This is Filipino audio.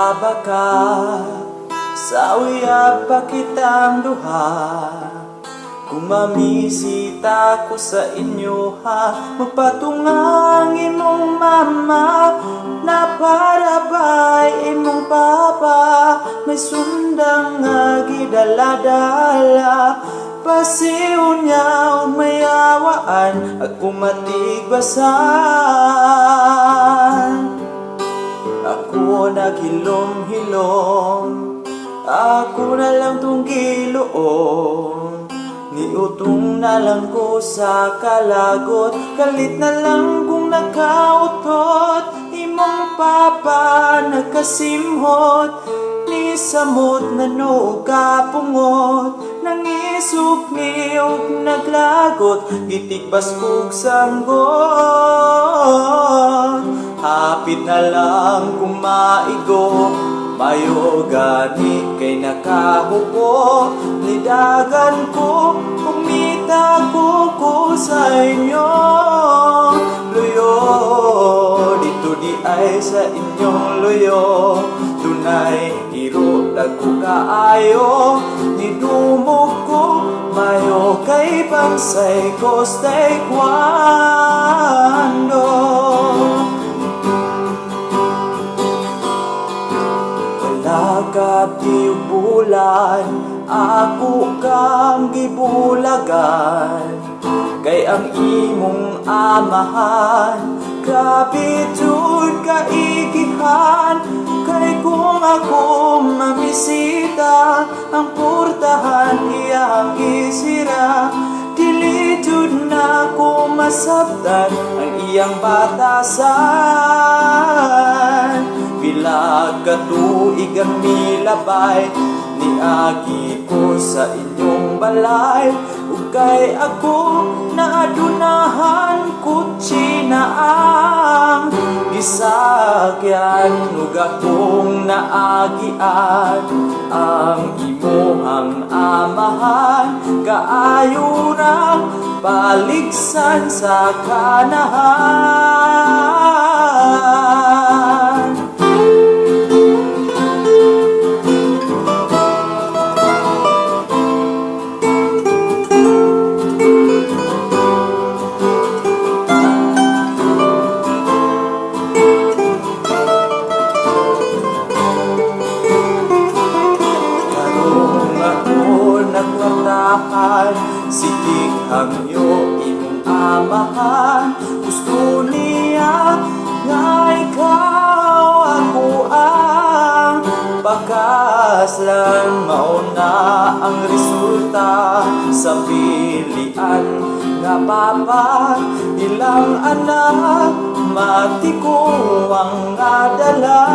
Mangababa ka sa uyab pa kitang duha. Kung mamisita ko sa inyo ha, magpatungang imong mama, na para ba'y imong papa, may sundang nga gidala-dala. Pasiw niya o mayawaan at kumatigbasan. Ako naghilom-hilom, ako na lang tong giloon. Niutong na lang ko sa kalagot, galit na lang kung nakautot. Imong papa nagkasimhot, ni samot na no kapungot. Nangisok niyog naglagot, gitikbas kog sanggot. Hapit na lang kung maigo, mayo gani kay nakahupo. Lidagan ko, umita ko sa inyo. Luyo, dito di ay sa inyong luyo. Tunay, hiro dagko kaayo. Nidumog ko, mayo kay pansay ko stay kwando. Kapti bulan, ako kang gibulagan. Kay ang imong amahan, grabe jud kaigihan. Kay kung ako mamisita, ang portahan iyang isira. Dili jud na ko masabtan ang iyang batasan. Bilag katuig ang milabay, niagi ko sa inyong balay. Ug kay ako naadunahan, kutsi na ang gisakyan. Ug akong naagian ang imuhang amahan. Kaayo rang paligsan sa kanahan. Sitik hangyo imong amahan. Gusto niya nga ikaw ako ang pagkaslan. Mauna ang resulta sa pilian nga papa. Ilang anak matiko ang dalaga.